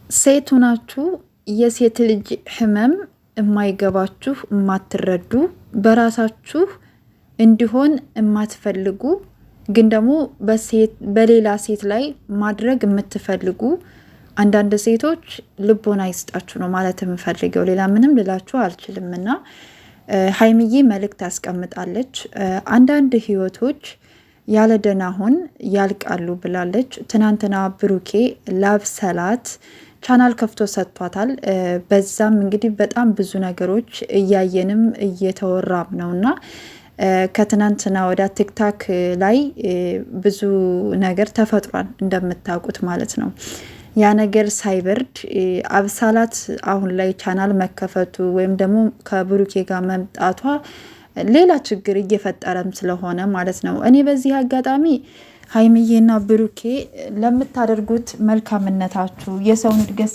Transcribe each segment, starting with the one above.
ሴት ሆናችሁ የሴት ልጅ ህመም የማይገባችሁ የማትረዱ በራሳችሁ እንዲሆን የማትፈልጉ ግን ደግሞ በሌላ ሴት ላይ ማድረግ የምትፈልጉ አንዳንድ ሴቶች ልቦና ይስጣችሁ ነው ማለት የምፈልገው። ሌላ ምንም ልላችሁ አልችልምና ሀይሚዬ መልእክት አስቀምጣለች። አንዳንድ ህይወቶች ያለ ደናሁን ያልቃሉ ብላለች። ትናንትና ብሩኬ ላብ ሰላት ቻናል ከፍቶ ሰጥቷታል። በዛም እንግዲህ በጣም ብዙ ነገሮች እያየንም እየተወራም ነውና ከትናንትና ወደ ቲክታክ ላይ ብዙ ነገር ተፈጥሯል እንደምታውቁት ማለት ነው። ያ ነገር ሳይበርድ አብሳላት አሁን ላይ ቻናል መከፈቱ ወይም ደግሞ ከብሩኬ ጋር መምጣቷ ሌላ ችግር እየፈጠረም ስለሆነ ማለት ነው። እኔ በዚህ አጋጣሚ ሀይሚዬና ብሩኬ ለምታደርጉት መልካምነታችሁ የሰውን እድገት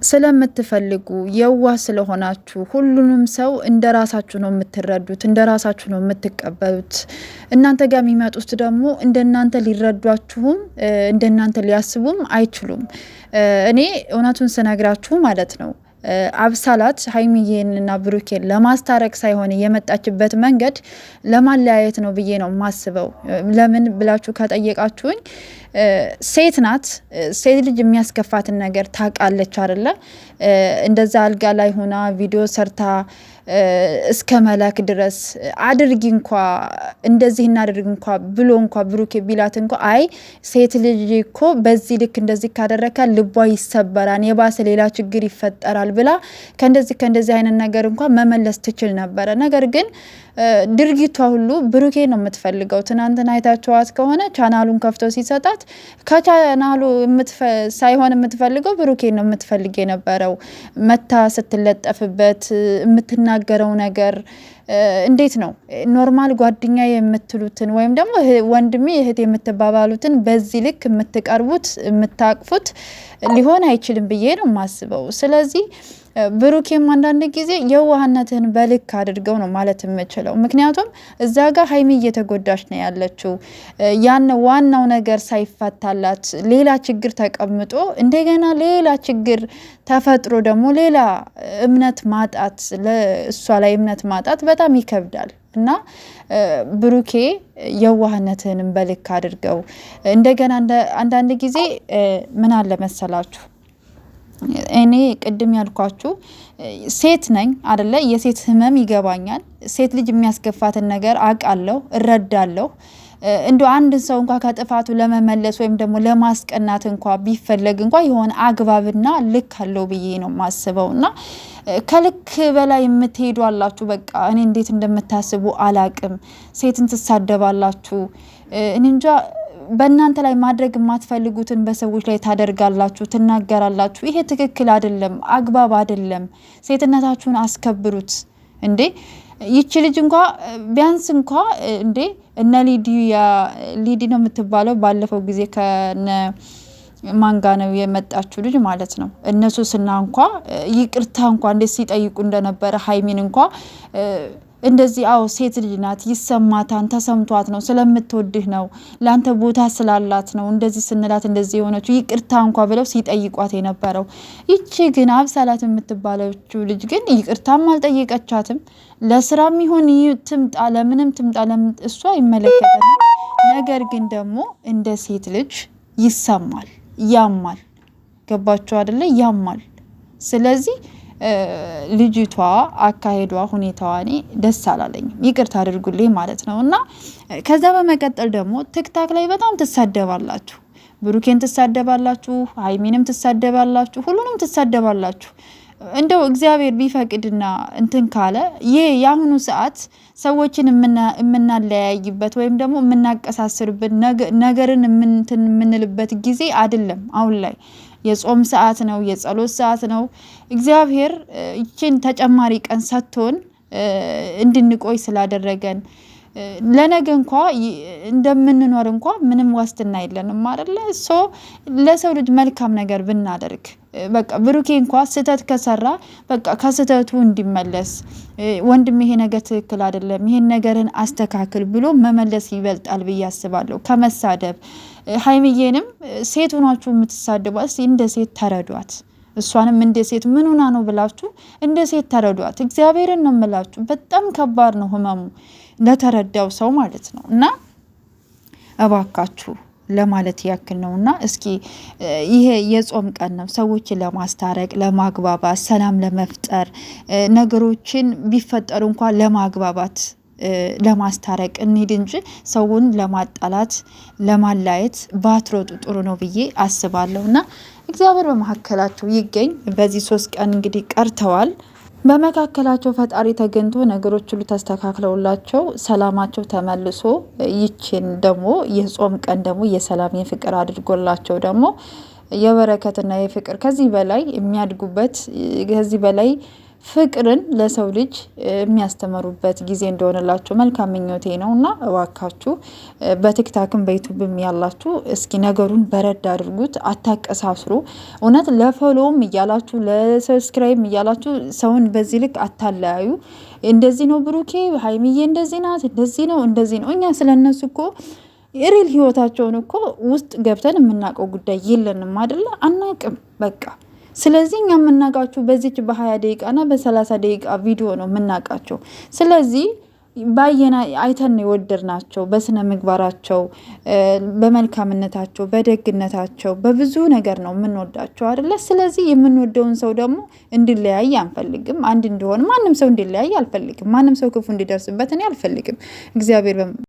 ስለምትፈልጉ የዋህ ስለሆናችሁ ሁሉንም ሰው እንደ ራሳችሁ ነው የምትረዱት፣ እንደ ራሳችሁ ነው የምትቀበሉት። እናንተ ጋር የሚመጡት ደግሞ እንደናንተ ሊረዷችሁም እንደናንተ ሊያስቡም አይችሉም። እኔ እውነቱን ስነግራችሁ ማለት ነው አብሳላት ሀይሚዬንና ብሩኬን ለማስታረቅ ሳይሆን የመጣችበት መንገድ ለማለያየት ነው ብዬ ነው ማስበው። ለምን ብላችሁ ከጠየቃችሁኝ ሴት ናት። ሴት ልጅ የሚያስከፋትን ነገር ታውቃለች አይደለ? እንደዛ አልጋ ላይ ሆና ቪዲዮ ሰርታ እስከ መላክ ድረስ አድርጊ እንኳ እንደዚህ እናድርግ እንኳ ብሎ እንኳ ብሩኬ ቢላት እንኳ አይ ሴት ልጅ እኮ በዚህ ልክ እንደዚህ ካደረካ ልቧ ይሰበራል፣ የባሰ ሌላ ችግር ይፈጠራል ብላ ከእንደዚህ አይነት ነገር እንኳ መመለስ ትችል ነበረ። ነገር ግን ድርጊቷ ሁሉ ብሩኬ ነው የምትፈልገው። ትናንትና አይታችኋት ከሆነ ቻናሉን ከፍቶ ሲሰጣት ከቻናሉ ሳይሆን የምትፈልገው ብሩኬ ነው የምትፈልግ የነበረው። መታ ስትለጠፍበት የምትናገረው ነገር እንዴት ነው ኖርማል ጓደኛ የምትሉትን ወይም ደግሞ ወንድሜ እህት የምትባባሉትን በዚህ ልክ የምትቀርቡት የምታቅፉት ሊሆን አይችልም ብዬ ነው የማስበው። ስለዚህ ብሩኬም አንዳንድ ጊዜ የዋህነትህን በልክ አድርገው ነው ማለት የምችለው። ምክንያቱም እዛ ጋር ሀይሚ እየተጎዳች ነው ያለችው። ያን ዋናው ነገር ሳይፈታላት ሌላ ችግር ተቀምጦ እንደገና ሌላ ችግር ተፈጥሮ ደግሞ ሌላ እምነት ማጣት፣ ለእሷ ላይ እምነት ማጣት በጣም ይከብዳል። እና ብሩኬ የዋህነትህንም በልክ አድርገው። እንደገና አንዳንድ ጊዜ ምን አለ መሰላችሁ እኔ ቅድም ያልኳችሁ ሴት ነኝ አደለ? የሴት ህመም ይገባኛል። ሴት ልጅ የሚያስከፋትን ነገር አውቃለሁ፣ እረዳለሁ። እንዶ አንድ ሰው እንኳ ከጥፋቱ ለመመለስ ወይም ደግሞ ለማስቀናት እንኳ ቢፈለግ እንኳ የሆነ አግባብና ልክ አለው ብዬ ነው ማስበውና ከልክ በላይ የምትሄዱ አላችሁ። በቃ እኔ እንዴት እንደምታስቡ አላቅም። ሴትን ትሳደባላችሁ። እኔ እንጃ በእናንተ ላይ ማድረግ የማትፈልጉትን በሰዎች ላይ ታደርጋላችሁ፣ ትናገራላችሁ። ይሄ ትክክል አይደለም፣ አግባብ አይደለም። ሴትነታችሁን አስከብሩት እንዴ! ይቺ ልጅ እንኳ ቢያንስ እንኳ እንዴ እነ ሊዲ ነው የምትባለው። ባለፈው ጊዜ ከነ ማንጋ ነው የመጣችው ልጅ ማለት ነው። እነሱ ስና እንኳ ይቅርታ እንኳ እንዴት ሲጠይቁ እንደነበረ ሀይሚን እንኳ እንደዚህ አው ሴት ልጅ ናት፣ ይሰማታን፣ ተሰምቷት ነው፣ ስለምትወድህ ነው፣ ላንተ ቦታ ስላላት ነው እንደዚህ ስንላት እንደዚህ የሆነችው ይቅርታ እንኳ ብለው ሲጠይቋት የነበረው። ይቺ ግን አብሳላት የምትባለችው ልጅ ግን ይቅርታም አልጠየቀቻትም። ለስራም ይሁን ትምጣ ለምንም ትምጣ እሷ ይመለከታል። ነገር ግን ደግሞ እንደ ሴት ልጅ ይሰማል፣ ያማል። ገባችሁ አይደለ? ያማል። ስለዚህ ልጅቷ አካሄዷ ሁኔታዋ እኔ ደስ አላለኝም፣ ይቅርታ አድርጉልኝ ማለት ነው። እና ከዛ በመቀጠል ደግሞ ቲክታክ ላይ በጣም ትሳደባላችሁ። ብሩኬን ትሳደባላችሁ፣ ሀይሚንም ትሳደባላችሁ፣ ሁሉንም ትሳደባላችሁ። እንደው እግዚአብሔር ቢፈቅድና እንትን ካለ ይሄ የአሁኑ ሰዓት ሰዎችን የምናለያይበት ወይም ደግሞ የምናቀሳስርበት ነገርን የምንልበት ጊዜ አይደለም። አሁን ላይ የጾም ሰዓት ነው፣ የጸሎት ሰዓት ነው። እግዚአብሔር ይችን ተጨማሪ ቀን ሰጥቶን እንድንቆይ ስላደረገን ለነገ እንኳ እንደምንኖር እንኳ ምንም ዋስትና የለንም አይደለ? ለሰው ልጅ መልካም ነገር ብናደርግ በቃ ብሩኬ እንኳ ስህተት ከሰራ በቃ ከስህተቱ እንዲመለስ ወንድም ይሄ ነገር ትክክል አይደለም፣ ይሄን ነገርን አስተካክል ብሎ መመለስ ይበልጣል ብዬ አስባለሁ ከመሳደብ። ሀይሚዬንም ሴት ሆናችሁ የምትሳደቧት እንደ ሴት ተረዷት። እሷንም እንደ ሴት ምን ሆና ነው ብላችሁ እንደ ሴት ተረዷት። እግዚአብሔርን ነው የምላችሁ። በጣም ከባድ ነው ህመሙ ለተረዳው ሰው ማለት ነው። እና እባካችሁ ለማለት ያክል ነው። እና እስኪ ይሄ የጾም ቀን ነው፣ ሰዎችን ለማስታረቅ፣ ለማግባባት፣ ሰላም ለመፍጠር ነገሮችን ቢፈጠሩ እንኳን ለማግባባት ለማስታረቅ እንሂድ እንጂ ሰውን ለማጣላት ለማላየት ባትሮጡ ጥሩ ነው ብዬ አስባለሁ። እና እግዚአብሔር በመካከላቸው ይገኝ። በዚህ 3 ቀን እንግዲህ ቀርተዋል። በመካከላቸው ፈጣሪ ተገኝቶ ነገሮች ሁሉ ተስተካክለውላቸው ሰላማቸው ተመልሶ ይችን ደግሞ የጾም ቀን ደግሞ የሰላም የፍቅር አድርጎላቸው ደግሞ የበረከትና የፍቅር ከዚህ በላይ የሚያድጉበት ከዚህ በላይ ፍቅርን ለሰው ልጅ የሚያስተምሩበት ጊዜ እንደሆነላችሁ መልካም ምኞቴ ነው። እና እባካችሁ በቲክታክም በዩቱብም ያላችሁ እስኪ ነገሩን በረድ አድርጉት፣ አታቀሳስሩ። እውነት ለፎሎውም እያላችሁ ለሰብስክራይብ እያላችሁ ሰውን በዚህ ልክ አታለያዩ። እንደዚህ ነው ብሩኬ ሀይሚዬ እንደዚህ ናት፣ እንደዚህ ነው። እኛ ስለነሱ እኮ ሪል ህይወታቸውን እኮ ውስጥ ገብተን የምናውቀው ጉዳይ የለንም አይደለ? አናቅም በቃ። ስለዚህ እኛ የምናውቃቸው በዚች በ20 ደቂቃና በ30 ደቂቃ ቪዲዮ ነው የምናውቃቸው። ስለዚህ ባየና አይተን ነው የወደድናቸው። በስነ ምግባራቸው፣ በመልካምነታቸው፣ በደግነታቸው በብዙ ነገር ነው የምንወዳቸው አይደለ? ስለዚህ የምንወደውን ሰው ደግሞ እንዲለያይ አንፈልግም። አንድ እንዲሆን ማንም ሰው እንዲለያይ አልፈልግም። ማንም ሰው ክፉ እንዲደርስበት እኔ አልፈልግም። እግዚአብሔር